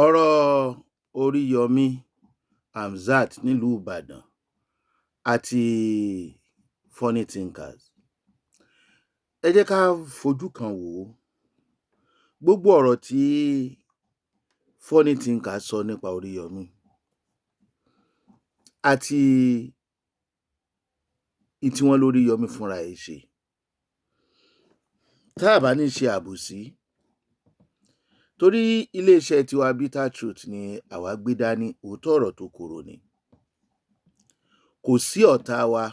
ọ̀rọ̀ Oriyomi Hamzat nílùú Ìbàdàn àti funny thinkers. Ẹ jẹ́ ká fojú kan wò ó. Gbogbo ọ̀rọ̀ tí funny thinkers sọ nípa Oriyomi àti tí wọ́n l'Oriyomi fúnra ẹ̀ ṣe. Tá a bá ní ṣe àbòsí, torí iléeṣẹ́ tiwa Bitter Truth ni àwa gbé dání, òótọ́ ọ̀rọ̀ tó korò ni. Kò sí ọ̀tá wa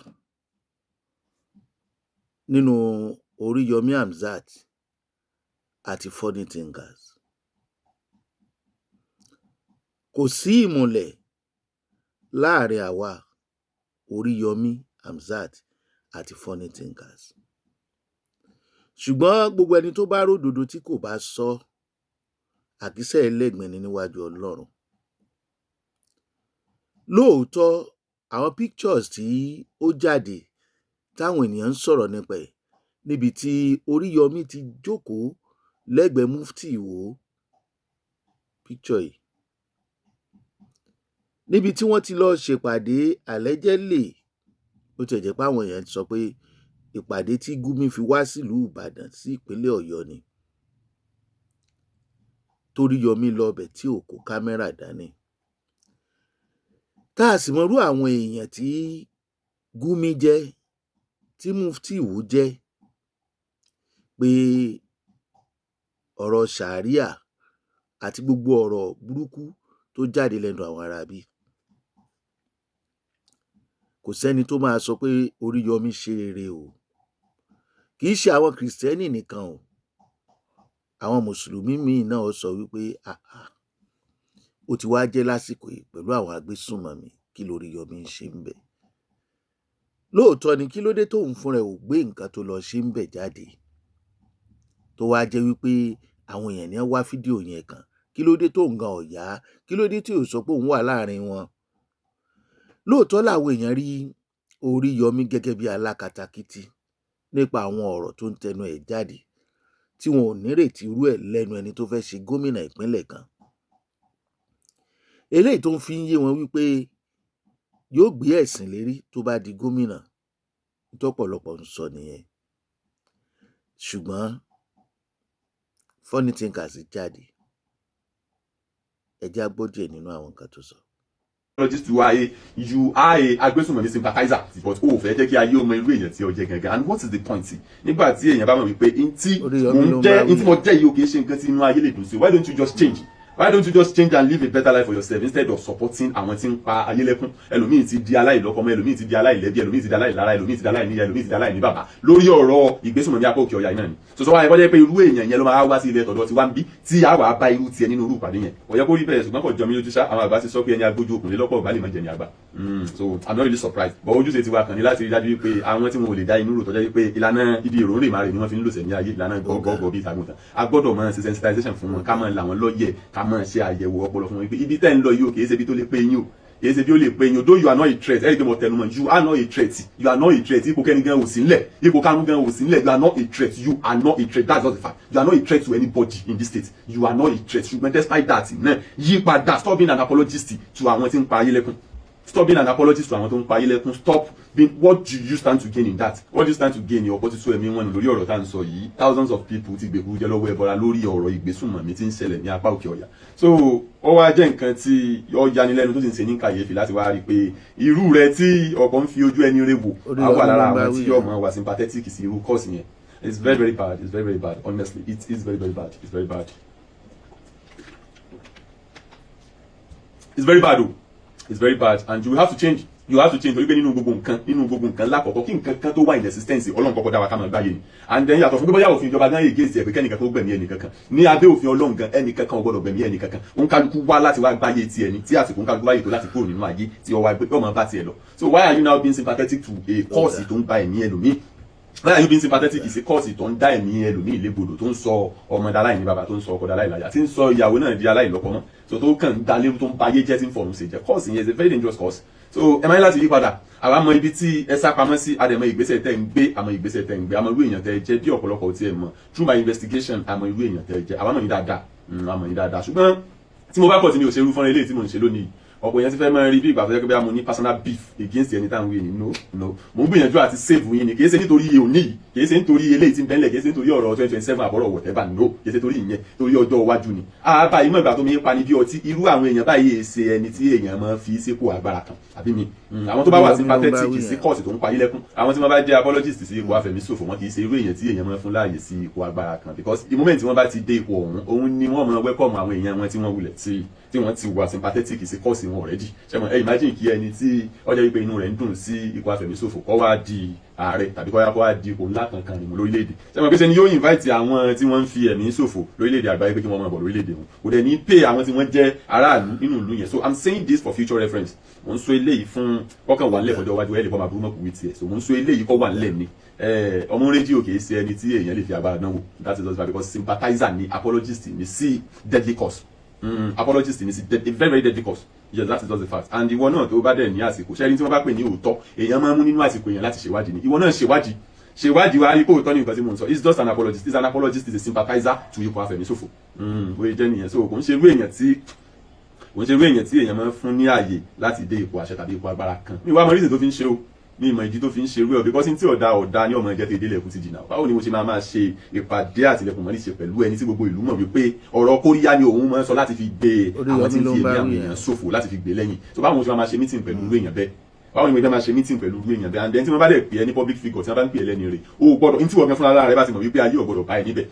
nínú Oriyomi Hamzat àti funny thinkers. Kò sí ìmùlẹ̀ láàrin àwa Oriyomi Hamzat àti funny thinkers. Ṣùgbọ́n gbogbo ẹni tó bá ródòdó tí kò bá sọ, àkísà ẹlẹ́gbin ni níwájú Ọlọ́run. Lóòótọ́ àwọn pictures tí ó jáde táwọn ènìyàn ń sọ̀rọ̀ nípa ẹ̀, níbi tí Oriyomi ti jókòó lẹ́gbẹ̀ẹ́ Mufti Ìwó, picture yìí, níbi tí wọ́n ti lọ ṣèpàdé allegedly, ó ti jẹ́ pé àwọn èèyàn sọ pé ìpàdé tí Gumi fi wá sílùú Ìbàdàn sí ìpínlẹ̀ Ọ̀yọ́ ni, t'Oriyomi lọ bẹ̀ tí ò kó kámẹ́rà dání. Tá a sì mọrú àwọn èèyàn tí Gumi jẹ́, tí Mufti Ìwó jẹ́, pé ọ̀rọ̀ ṣàríà àti gbogbo ọ̀rọ̀ burúkú tó jáde lẹ́nu àwọn aráabí, kò sẹ́ni tó máa sọ pé Oriyomi ṣe rere o. Kì í ṣe àwọn Kìrìsìtẹ́nì nìkan o, àwọn Mùsùlùmí míì náà sọ wípé ó ti wá jẹ́ lásìkò yìí pẹ̀lú àwọn agbésùnmọ̀mí, kí l'Oriyomi ń ṣe ń bẹ̀. Lóòótọ́ ni, kí ló dé tóun fúnra ẹ̀ ò gbé nǹkan tó lọ ṣe ń bẹ̀ jáde, tó wá jẹ́ wípé àwọn èèyàn ní wá fídíò yẹn kàn? Kí ló dé tóun gan ọ̀yá? Kí ló dé tí ò sọ pé òun wà láàrin wọn? Lóòótọ́ làwọn èèyàn rí Oriyomi gẹ́gẹ́ bí alákatakítí nípa àwọn ọ̀rọ̀ tó ń tẹnu ẹ̀ jáde, tí wọn ò nírètí irú ẹ̀ lẹ́nu ẹni tó fẹ́ ṣe gómìnà ìpínlẹ̀ kan. Eléyìí tó ń fi ń yé wọn wípé yóò gbé ẹ̀sìn lérí tó bá di gómìnà, tọ́pọ̀lọpọ̀ ń sọ nìyẹn. Ṣùgbọ́n funny thinkers jáde, ẹ jẹ́ á gbọ́ díẹ̀ nínú àwọn nǹkan tó sọ. You are a agbésùnmọ̀mí sympathizer, but ó fẹ́ jẹ́ kí ayé ọmọ irú èèyàn tí ó jẹ́ gangan. And what is the point? Nígbà tí èèyàn bá mọ̀ wípé ntí mo jẹ́ yìí ò kìí ṣe nǹkan tí inú ayé lè dùn sí, why don't you just change? Why don't you just change and live a better life for yourself instead of supporting àwọn tí ń pa ayé lẹ́kún? Ẹlòmíì ti di aláìlọ́kọmọ, ẹlòmíì ti di aláìlẹ́bí, ẹlòmíì ti di aláìlára, ẹlòmíì ti di aláìníyà, ẹlòmíì ti di aláìní bàbá lórí ọ̀rọ̀ ìgbésùnmọ̀mí apá òkè ọ̀yà iná ni. Sọ wá ẹgbẹ́ jẹ́ pé irú èèyàn yẹn ló máa wá sí ilẹ̀ tọ̀dọ̀ tí wá ń bí tí a wà bá irú tiẹ̀ nínú irú ìpàdé yẹn. Ó yẹ kó rí bẹ́ẹ̀, ṣùgbọ́n kò jọ mí lójú ṣá. Àwọn àgbà ti sọ pé ẹni agbójú òkùnrin lọ́pọ̀ ọ̀gbá lè má jẹ ní àgbà. So I'm not really surprised. But ojúṣe tiwa kàn ní láti rí dájú pé àwọn tí wọn ò lè dá inú rò tọ́jú pé ìlànà ibi ìrònú rè máa rè ni wọ́n fi ń lò sẹ́ni ayé, ìlànà gọ́gọ́gọ́ bíi ìtàgùntàn. A gbọ́dọ̀ máa ṣe sensitization fún wọn, ká máa là wọ́n lọ́yẹ̀, ká máa ṣe àyẹ̀wò ọpọlọ fún wọn pé ibi tẹ́ ń lọ yìí ò kìí ṣe ibi tó lè pé yín o, kìí ṣe bí ó lè pé yín o. Though you are not a threat, ẹ̀rí pé mo tẹnu mọ́, you are not a threat, you are not a threat. Ipò kẹ́ni gan ò sí nílẹ̀, ipò kánú gan ò sí nílẹ̀, you are not a threat, you are not a threat. That's just the fact. You are not a threat to anybody in this state. You are not a threat. Ṣùgbọ́n despite that náà, yí padà, stop being an apologist to àwọn tí ń pa ayé lẹ́kún. Stop being an apologist to àwọn tó ń pa ayé lẹ́kún. Stop being, what do you stand to gain in that? What do you stand to gain in ọ̀pọ̀ títú ẹ̀mí wọn lórí ọ̀rọ̀ tá à ń sọ yìí? Thousands of people ti gbèkú jẹ́ lọ́wọ́ ẹbọra lórí ọ̀rọ̀ ìgbésùnmọ̀mí tí ń ṣẹlẹ̀ ní apá òkè ọ̀yà. So ó wá jẹ́ nǹkan tí ó yanilẹ́nu tó sì ń ṣe ní kàyéfì láti wá rí pé irú rẹ̀ tí ọ̀pọ̀ ń fi ojú ẹni rẹ̀ wò á wà lára àwọn tí yóò máa wà sympathetic sí irú course yẹn. It's very very bad. It's very very bad. Honestly, it is very very bad. It's very bad. It's very bad o. It's very bad, and you will have to change. You have to change. Torí pé nínú gbogbo nǹkan lákọ̀ọ́kọ́ kí nǹkan kan tó wà in existence Ọlọ́run kọ́kọ́ dá wa ká máa gbáyé ni. And then yàtọ̀ fún pé bóyá òfin ìjọba gan against ẹ̀ pé kẹ́nìkan tó gbẹ̀mí ẹnìkankan ní abẹ́ òfin Ọlọ́run gan ẹnìkankan ò gbọ́dọ̀ gbẹ̀mí ẹnìkankan. Òǹkálukú wá láti wá gbáyé tiẹ̀ ni, tí àsìkò òǹkálukú wáyé tó láti kúrò nínú ayé tí ọmọ bá tiẹ̀ lọ. So why are you now being sympathetic to a cause tó ń ba ẹ̀mí ẹlòmíì? Why are you being sympathetic is a cause tó ń dá ẹ̀mí ẹlòmíì légbodò, tó ń sọ ọmọ daláì ní bàbá, tó ń sọ ọkọ daláì láyà, tí ń sọ ìyàwó náà di aláìlọ́kọ mọ́, so tó kàn ń da lérú, tó ń ba ayé jẹ́, tí ń fọ̀run ṣe jẹ́. Cause yẹn is a very dangerous cause. So ẹ máa ń láti yí padà. Àwa mọ ibi tí ẹ sá pamọ́ sí, àdẹ̀mọ ìgbésẹ̀ tẹ́ ń gbé, àmọ́ ìgbésẹ̀ tẹ́ ń gbé, àmọ́ irú èèyàn tẹ́ jẹ́ bí ọ̀pọ̀lọpọ̀ tí ẹ mọ̀. Through my investigation, àmọ́ irú èèyàn tẹ́ jẹ́, àwa mọ̀ ní dáadáa. àmọ́ yín dáadáa ṣùgbọ́n tí mo bá kọ̀ tí mi ò ṣerú fọ́nrán eléyìí tí mo ń ṣe lónìí ọ̀pọ̀ èèyàn ti fẹ́ máa rí bí ìgbà tó jẹ́ pé mo ní personal beef against ẹni táwọn wí ni no mo ń gbìyànjú àti save yín ni kì í ṣe nítorí òní yìí kì í ṣe nítorí eléyìí tí ń bẹ́ńlẹ̀ kì í ṣe nítorí ọ̀rọ̀ 2027 àbọ̀rọ̀ whatever no kì í ṣe torí ìyẹn torí ọjọ́ iwájú ni àbá yìí mọ̀ ìgbà tó mi ń pa ni bí ọtí irú àwọn èèyàn báyìí ṣe ẹni tí èèyàn máa fi sípò agbára kan àbí mi àwọn tó bá wà sympathetic sí course tó ń pa yín lẹ́kún àwọn tí wọ́n bá jẹ́ apologist sí ipò afẹ̀míṣòfò wọn kì í ṣe irú èèyàn tí èèyàn máa fún láàyè sí ipò agbára kan because the moment tí wọ́n bá ti dé ipò ọ̀hún òun ni wọ́n máa welcome àwọn èèyàn wọn tí wọ́n wulẹ̀ tí wọ́n ti wà sympathetic sí course wọn already ṣẹ́mọ̀ ẹ imagine kí ẹni tí ọjọ́ wípé inú rẹ̀ ń dùn sí ipò afẹ̀míṣòfò kó wá di ààrẹ tàbí kó wá di ipò ńlá kankan nìmú lórílẹ̀‐èdè ṣẹ́mọ̀ pé ṣe ni yóò invite àwọn tí wọ́n ń fi ẹ̀mí ṣòfò lórílẹ̀‐èdè àgbáyé pé kí wọ́n máa bọ̀ lórílẹ̀‐èdè wọn kò dẹ̀ ní pay àwọn tí wọ́n jẹ́ aráàlú nínú ìlú yẹn so I'm saying this for future reference mo ń sọ eléyìí fún ọkàn wà nílẹ̀ fọjọ́ iwájú ẹ̀ lè fọ́ máa burú mọ́kù wí tiẹ̀ so mo ń sọ eléyìí kọ́ wà nílẹ̀ ni ọmọ rédíò kì í ṣe ẹni tí èèyàn lè fi agbára dánwò that is just because sympathizer ni apologist ni sí deadly cause apologist ni sí a very very deadly cause yes that is just the fact and ìwọ náà tó bá dẹ̀ ní àsìkò ṣẹ́ni tí wọ́n bá pè ní òótọ́ èèyàn máa ń mú nínú àsìkò èèyàn láti ṣèwádìí ni ìwọ náà ṣèwádìí wa ipò òótọ́ ní nǹkan tí mo ń sọ it's just an apologist is a sympathizer to ipò afẹ̀míṣòfò bóyá jẹ́ nìyẹn so kò ń ṣe irú èèyàn tí èèyàn máa ń fún ní ààyè láti dé ipò àṣẹ tàbí ipò agbára kan ní ìwà àmọ́ reason tó fi ń ṣe o ní ìmọ̀ ìdí tó fi ń ṣe irú ẹ̀ because tí ọ̀dà ní ọmọ ẹ̀jẹ̀ tèdè lẹ̀kùn ti jìnnà báwo ni mo ṣe máa ṣe ìpàdé àtìlẹ̀kùn mọ́ níṣe pẹ̀lú ẹni tí gbogbo ìlú mọ̀ wípé ọ̀rọ̀ kóríyá ni òun máa ń sọ láti fi gbé àwọn tí ń fi èmi àwọn èèyàn ṣòfò láti fi gbé lẹ́yìn so báwo mo ṣe máa ṣe meeting pẹ̀lú irú èèyàn bẹ́ẹ̀ báwo ni mo fẹ́ máa ṣe meeting pẹ̀lú irú èèyàn bẹ́ẹ̀ and then tí wọ́n bá dẹ̀ pè é ní public figure tí wọ́n bá ń pè é lẹ́ni rẹ̀ o gbọ́dọ̀ ní tí wọ́n gan fúnra rẹ̀ bá ti mọ̀ wípé ayé ò gbọ́dọ̀ bá ẹ níbẹ̀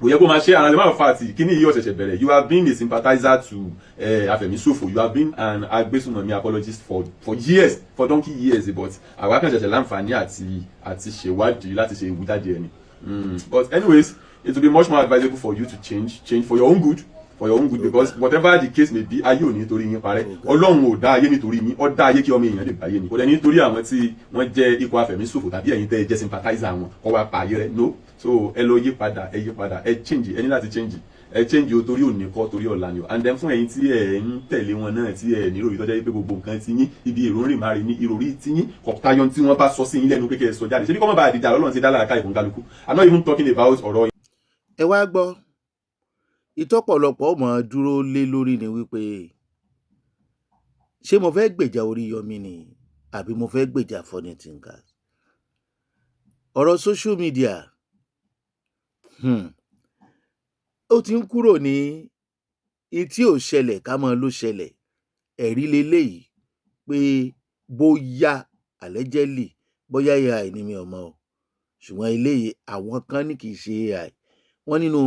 kò yẹ kó máa ṣe and as a matter of fact kíní yìí ọ̀ṣẹ̀ṣẹ̀ bẹ̀rẹ̀ you have been a sympathizer to afẹ̀míṣòfò you have been an agbésùnmọ̀mí apologist for years for donkey years but àwa kan ṣẹ̀ṣẹ̀ láǹfààní àti ṣèwádìí láti ṣe ìwújáde ẹni but anyways it will be much more advisable for you to change for your own good because whatever the case may be ayé ò ní nítorí yín parẹ́ ọlọ́run ò dá ayé nítorí yín ó dá ayé kí ọmọ èèyàn lè báyé ni kò dẹ̀ nítorí àwọn tí wọ́n jẹ́ ipò afẹ̀míṣòfò tàbí ẹ̀yin tẹ́ ẹ jẹ́ sympathizer wọn kó wá pa ayé rẹ̀ no so ẹ lọ yí padà ẹ change ẹ ní láti change o torí òní kọ́ torí ọ̀la ni o and then fún ẹ̀yin tí ẹ ń tẹ̀lé wọn náà tí ẹ ní ìròyìn tó jẹ́ pé gbogbo nǹkan ti yín ibi ìròyìn máa rí ní ìròrí tí yín kọ̀tayọ tí wọ́n bá sọ sí yín lẹ́nu pé kẹ́ ẹ sọ jáde ṣé bí kọ́ mọ́ bá àdìjà lọ́lọ́run ti dá lára ká ìfúnkálukú I'm not even talking about ọ̀rọ̀. ẹ wá gbọ́ ìtọ́pọ̀lọpọ̀ mọ̀ dúró lé lórí ni wípé ṣé mo fẹ́ gbèjà Oríyọmí ni àbí mo fẹ́ gbèjà funny thinkers ọ̀rọ̀ social media ó ti ń kúrò ní tí ò ṣẹlẹ̀ ká mọ́ ló ṣẹlẹ̀ ẹ̀rí leléyìí pé bóyá allegedly bóyá AI ni mi ò mọ̀ o ṣùgbọ́n eléyìí àwọn kan ní kì í ṣe AI wọ́n nínú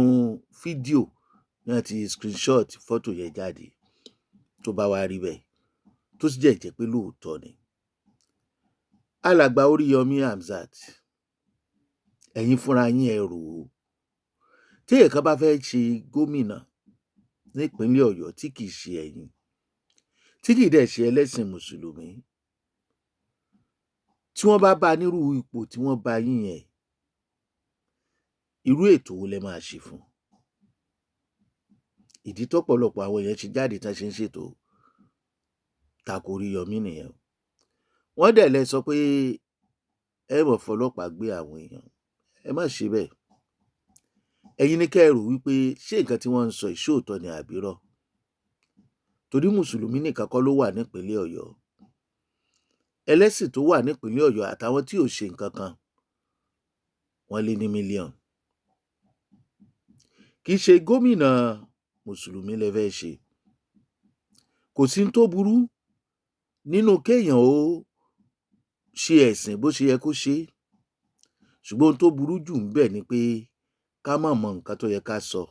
fídíò náà ti screenshot fọ́tò yẹn jáde tó bá wá rí bẹ́ẹ̀ tó sì jẹ́ pé lóòótọ́ ni alàgbà Oríyọmí Hamzat ẹ̀yin fúnra yín ẹ rò ó tí èèyàn bá fẹ́ ṣe gómìnà nípínlẹ̀ Ọ̀yọ́ tí kì í ṣe ẹ̀yin tí kì í dẹ̀ ṣe ẹlẹ́sìn mùsùlùmí tí wọ́n bá nírú ipò tí wọ́n bá yín yẹn irú ètò wo lẹ máa ṣe fún ìdí tọ́pọ̀lọpọ̀ àwọn èèyàn ti jáde tán ṣe ń ṣètò tako Oríyọmí nìyẹn wọ́n dẹ̀ lẹ sọ pé ẹ mọ̀ fọlọ́pàá gbé àwọn èèyàn ẹ má ṣe bẹ́ẹ̀ ẹ̀yin ní kẹ́ ẹ rò wípé ṣé nǹkan tí wọ́n ń sọ ìṣóòtọ́ ni àbírọ́ torí mùsùlùmí nìkan kọ́ ló wà nípínlẹ̀ Ọ̀yọ́ ẹlẹ́sìn tó wà nípínlẹ̀ Ọ̀yọ́ àtàwọn tí ò ṣe nǹkan kan wọ́n lé ní mílíọ̀nù kì í ṣe gómìnà mùsùlùmí lẹ fẹ́ ṣe kò sí tó burú nínú kéèyàn ó ṣe ẹ̀sìn bó ṣe yẹ kó ṣe ṣùgbọ́n ohun tó burú jù ń bẹ ni pé ká má mọ nǹkan tó yẹ ká sọ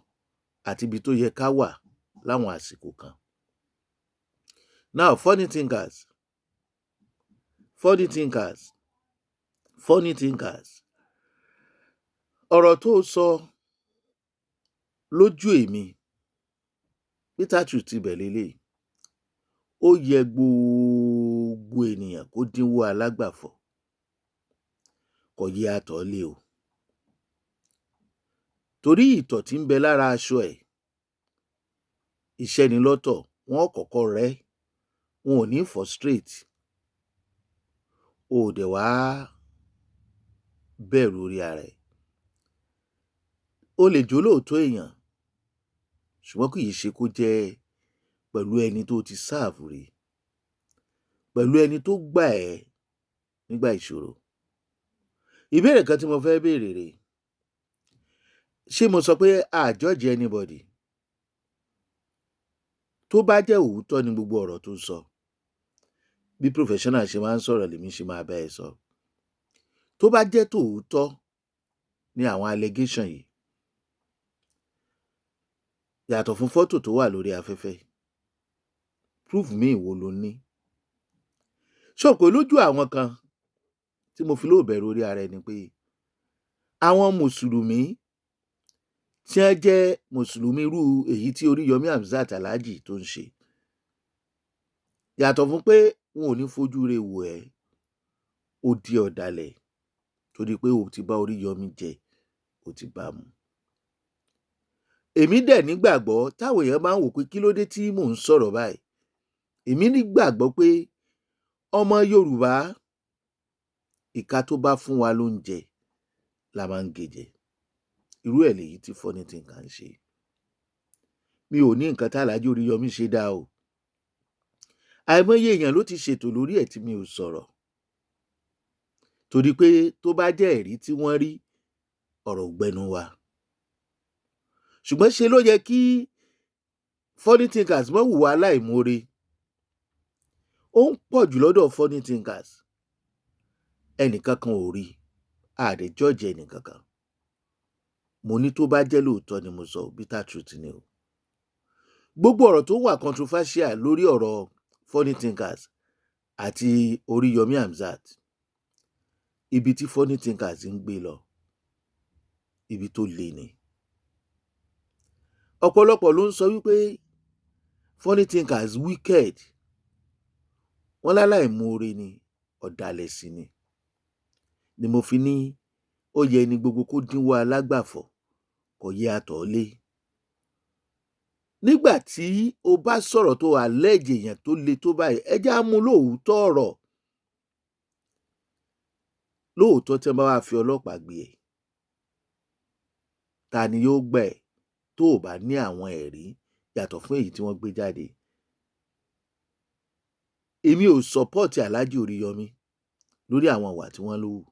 àti ibi tó yẹ ká wà láwọn àsìkò kan. Now funny thinkers ọ̀rọ̀ tó sọ lójú èmi Peter Truth ti bẹ̀ lélẹ̀ ó yẹ gbogbo ènìyàn kó dínwó alágbàfọ̀ kò yẹ àtọ̀lé o torí ìtọ̀ tí ń bẹ lára aṣọ ẹ̀ iṣẹ́ ni lọ́tọ̀ wọ́n kọ́kọ́ rẹ́ wọn ò ní frustrate o dẹ̀ wá bẹ̀rù orí ara ẹ̀ o lè jólóòtọ́ èèyàn ṣùgbọ́n kì í ṣe kó jẹ́ pẹ̀lú ẹni tó ti sáàfù rí, pẹ̀lú ẹni tó gbà ẹ́ nígbà ìṣòro. Ìbéèrè kan tí mo fẹ́ béèrè rèé, ṣé mo sọ pé a judge anybody? Tó bá jẹ́ òótọ́ ni gbogbo ọ̀rọ̀ tó sọ, bí professional ṣe máa ń sọ̀rọ̀ lèmi ṣe máa bá ẹ sọ. Tó bá jẹ́ tòótọ́ ni àwọn allegation yìí, yàtọ̀ fún fọ́tò tó wà lórí afẹ́fẹ́, proof mi wo ló ní? Ṣó pé lójú àwọn kan tí mo fi lóòbẹ̀rù orí ara ẹni pé àwọn mùsùlùmí tí wọ́n jẹ́ mùsùlùmí irú èyí tí Oriyomi Hamzat Alhaji tó ń ṣe, yàtọ̀ fún pé wọn ò ní fojú rẹ̀ wò ẹ́, ó di ọ̀dàlẹ̀ torí pé o ti bá Oriyomi jẹ, o ti bá mu. Èmi dẹ̀ nígbàgbọ́, táwọn èèyàn máa ń wò pé kí ló dé tí mò ń sọ̀rọ̀ báyìí, èmi nígbàgbọ́ pé ọmọ Yorùbá, ìka tó bá fún wa lóúnjẹ la máa ń gé jẹ. Irú ẹ̀ lèyí tí Funny Thinker ń ṣe. Mi ò ní nǹkan tí Alhaji Oriyomi ṣe dá o. Àìmọye èèyàn ló ti ṣètò lórí ẹ̀ tí mi ò sọ̀rọ̀, torí pé tó bá jẹ́ ẹ̀rí tí wọ́n rí, ọ̀rọ̀ ò gbẹnu wa. Ṣùgbọ́n ṣe ló yẹ kí Funny Thinkers mọ́ hùwà aláìmoore. Ó ń pọ̀ jù lọ́dọ̀ Funny Thinkers. Ẹnìkankan ò rí, a dẹ̀ judge ẹnìkankan. Mo ní tó bá jẹ́ lóòótọ́ ni mo sọ, bitter truth ni o. Gbogbo ọ̀rọ̀ tó wà controversial lórí ọ̀rọ̀ Funny Thinkers àti Oriyomi Hamzat, ibi tí Funny Thinkers ń gbé lọ, ibi tó le ni. Ọ̀pọ̀lọpọ̀ ló ń sọ wípé Funny Thinkers wicked, wọ́n láláìmoore ni, ọ̀dàlẹ̀ sí ni mo fi ní ó yẹ ni gbogbo kó dínwó alágbàfọ̀, kò yẹ àtọ̀ọ́lé. Nígbà tí o bá sọ̀rọ̀ tó allege èèyàn tó le tó báyìí, ẹ jẹ́ á mú lóòótọ́ ọ̀rọ̀. Lóòótọ́ tí wọ́n bá wá fi ọlọ́pàá gbé ẹ, ta ni yóò gbà ẹ́ tó o bá ní àwọn ẹ̀rí yàtọ̀ fún èyí tí wọ́n gbé jáde? Èmi ò support Alhaji Oriyomi lórí àwọn ìwà tí wọ́n lò wù.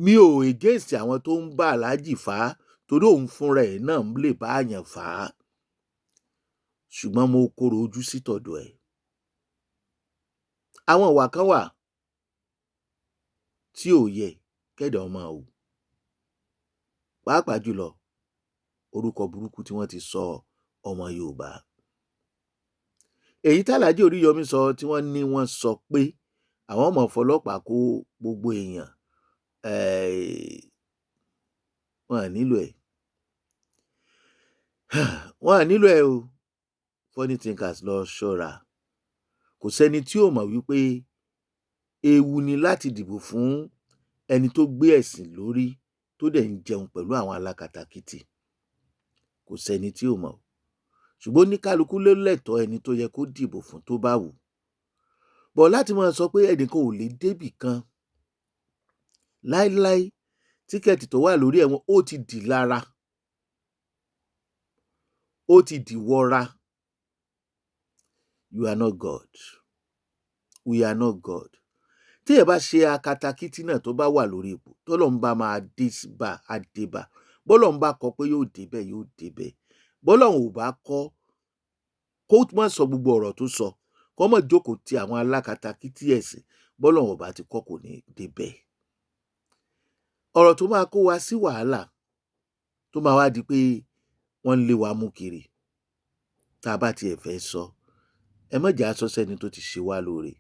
Mi ò against àwọn tó ń bá Alhaji fà á, torí òun fúnra ẹ̀ náà lè bá àyàn fà á. Ṣùgbọ́n mo korò ojú sí tọ̀dọ̀ ẹ̀. Àwọn ìwà kan wà tí ò yẹ kẹ́dà ọmọ hù. Pàápàá jùlọ orúkọ burúkú tí wọ́n ti sọ ọmọ Yorùbá. Èyí tí Alhaji Oriyomi sọ tí wọ́n ní wọ́n sọ pé àwọn ọmọ fọlọ́pàá kó gbogbo èèyàn, wọn à nílò ẹ̀. Wọn à nílò ẹ̀ o. Funny Thinkers lọ ṣọ́ra. Kò sẹ́ni tí ò mọ̀ wípé ewu ni láti dìbò fún ẹni tó gbé ẹ̀sìn lórí tó dẹ̀ ń jẹun pẹ̀lú àwọn alákatakítí. Kò sẹ́ni tí ò mọ̀. Ṣùgbọ́n oníkálukú ló lẹ́tọ̀ọ́ ẹni tó yẹ kó dìbò fún tó bá wù. Bọ̀ láti máa sọ pé ẹnìkan ò lè débì kan láíláí, tíkẹ́ẹ̀tì tó wà lórí ẹ̀wọ̀n ó ti dì lára, ó ti dì wọra. You are not God. We are not God. Tí ẹ bá ṣe akatakítí náà tó bá wà lórí ipò, tọ́lọ́run bá máa dé bá a dé bá. Bọ́lọ́run bá kọ pé yóò débẹ̀, yóò débẹ̀. Bọ́lọ́run ò bá kọ, kó má sọ gbogbo ọ̀rọ̀ tó sọ, kó má jókòó ti àwọn alákatakítí ẹ̀sìn. Bọ́lọ́run ò bá ti kọ kò ní débẹ̀. Ọ̀rọ̀ tó máa kó wa sí wàhálà, tó máa wá di pé wọ́n ń lé wa mú kiri, tá a bá tiẹ̀ fẹ́ sọ, ẹ má jẹ́ á sọ sẹ́ni tó ti ṣe wá lóore.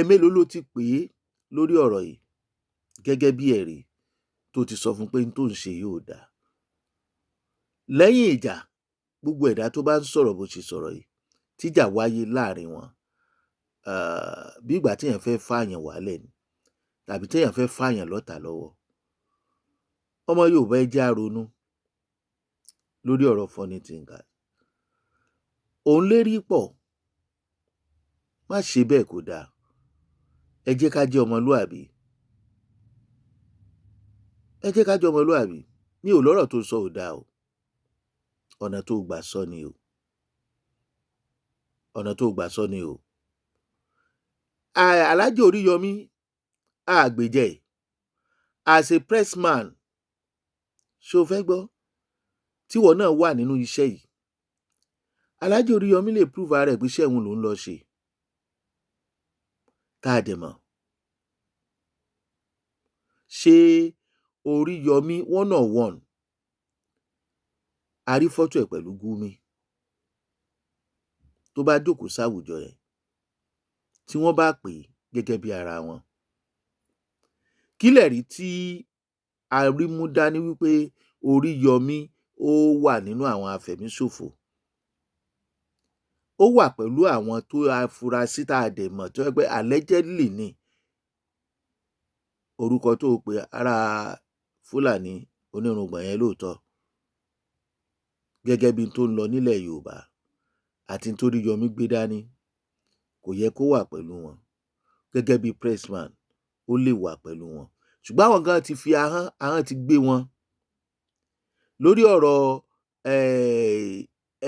Mélòó ló ti pè é lórí ọ̀rọ̀ yìí gẹ́gẹ́ bí ẹ̀rí tó ti sọ fún pé n tó ń ṣe yóò dáa? Lẹ́yìn ìjà, gbogbo ẹ̀dá tó bá ń sọ̀rọ̀ bó ṣe sọ̀rọ̀ yìí, tíjà wáyé láàrin wọn, bí ìgbà téèyàn fẹ́ fààyàn wálẹ̀ ni, tàbí téèyàn fẹ́ fààyàn lọ́tà lọ́wọ́. Ọmọ Yorùbá ẹ jẹ́ á ronú lórí ọ̀rọ̀ Funny Thinkers. Òun lérí pọ̀, má ṣe bẹ́ẹ̀ kó dáa. Ẹ jẹ́ ká jẹ́ ọmọlúàbí. Ẹ jẹ́ ká jẹ́ ọmọlúàbí. Mi ò lọ́rọ̀ tó sọ ò dáa o. ọ̀nà tó gbà sọ ni o, ọ̀nà tó gbà sọ ni o. Alhaji Oriyomi àgbèjẹ as a pressman, ṣó fẹ́ gbọ́, tíwọ náà wà nínú iṣẹ́ yìí, Alhaji Oriyomi lè prove ara ẹ̀ pé iṣẹ́ òun ló ń lọ ṣe tá a dẹ̀ mọ̀. Ṣé Oriyomi 101 a rí fọ́tò ẹ̀ pẹ̀lú Gumi tó bá jókòó sáwùjọ yẹn tí wọ́n bá pè é gẹ́gẹ́ bí ara wọn. Kílẹ̀ rí tí a rí mú dání wípé Oriyomi ó wà nínú àwọn afẹ̀míṣòfò, ó wà pẹ̀lú àwọn tó afurasí tá a dẹ̀ mọ̀ tó yẹ pé allegedly ni orúkọ tó pe ara Fúlàní onírùngbọ̀n yẹn lóòótọ́, gẹ́gẹ́ bí tó ń lọ nílẹ̀ Yorùbá àti tó Oriyomi gbé dání, kò yẹ kó wà pẹ̀lú wọn. Gẹ́gẹ́ bí pressman ó lè wà pẹ̀lú wọn, ṣùgbọ́n àwọn gan ti fi ahọ́n ti gbé wọn lórí ọ̀rọ̀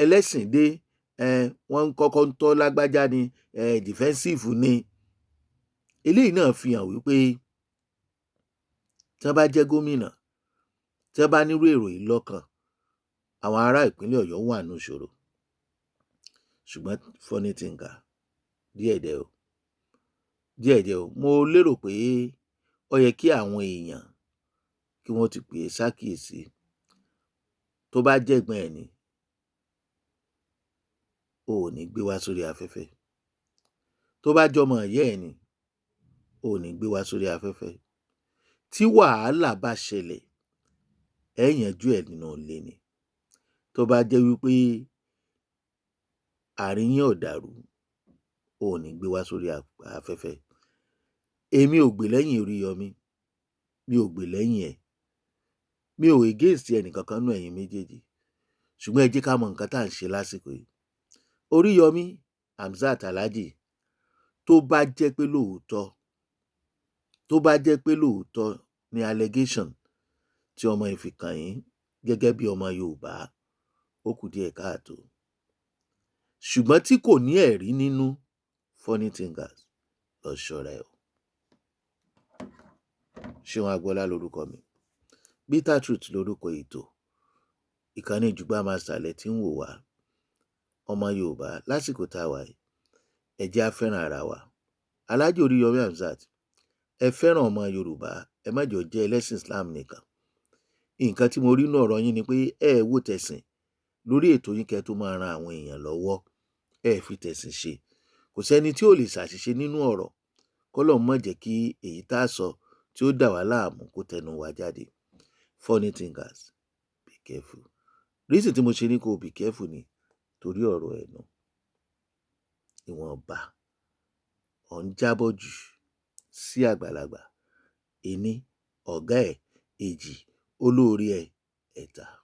ẹlẹ́sìn dé, wọ́n kọ́kọ́ ń tọ́ lágbájá ni, defensive ni. Eléyìí náà fi hàn wípé tí wọ́n bá jẹ́ gómìnà, tí wọ́n bá nírú èrò yìí lọ́kàn, àwọn ará ìpínlẹ̀ Ọ̀yọ́ wà nínú ìṣòro. Ṣùgbọ́n funny thing díẹ̀díẹ̀ o, mo lérò pé ó yẹ kí àwọn èèyàn kí wọ́n ti pè é sákìyèsí. Tó bá jẹ́ ẹ̀gbọ́n ẹ̀ ni, o ò ní gbé wá sórí afẹ́fẹ́. Tó bá jọmọ ìyá ẹ̀ ni, o ò ní gbé wá sórí afẹ́fẹ́. Tí wàhálà bá ṣẹlẹ̀, ẹ yanjú ẹ̀ nínú ilé ni. Tó bá jẹ́ wípé àárín yín ò dàrú, o ò ní gbé wá sórí afẹ́fẹ́. Èmi ò gbè lẹ́yìn Oriyomi, mi ò gbè lẹ́yìn ẹ̀, mi ò against ẹnìkankan nínú ẹ̀yin méjèèjì, ṣùgbọ́n ẹ jẹ́ ká mọ nǹkan tá à ń ṣe lásìkò yìí. Oriyomi Hamzat Alhaji, tó bá jẹ́ pé lóòótọ́ ni allegation tí ọmọ yìí fi kàn yín gẹ́gẹ́ bí ọmọ Yorùbá, ó kù díẹ̀ káàtó. Ṣùgbọ́n tí kò ní ẹ̀rí nínú, funny thingers, lọ ṣọ́ra ẹ̀ o. Ṣeun Agbọ́lá lórúkọ mi, Bitter Truth lórúkọ ètò. Ìkànnì Jùgbà Master lẹ tí ń wò wá. Ọmọ Yorùbá lásìkò tá a wà yìí, ẹ jẹ́ á fẹ́ràn ara wa. Alhaji Oriyomi Hamzat, ẹ fẹ́ràn ọmọ Yorùbá, ẹ má jọ jẹ́ ẹlẹ́sìn Islam nìkan. Nǹkan tí mo rí nínú ọ̀rọ̀ yín ni pé ẹ wò tẹ̀sìn lórí ètò yín kẹ́ tó máa ran àwọn èèyàn lọ́wọ́, ẹ fi tẹ̀sìn ṣe. Kò sẹ́ni tí ò lè ṣàṣìṣe nínú ọ̀rọ̀, k'Ọlọ́run má jẹ́ kí èyí tá a sọ tí ó dà wá láàmú kó tẹnu wa jáde. Funny thingers, be careful. Reason tí mo ṣe ní kó be careful ni torí ọ̀rọ̀ ẹnu. Ìwọ̀nba ọ̀ ń jábọ̀ jù sí àgbàlagbà. 1, ọ̀gá ẹ̀, 2, olórí ẹ̀, 3.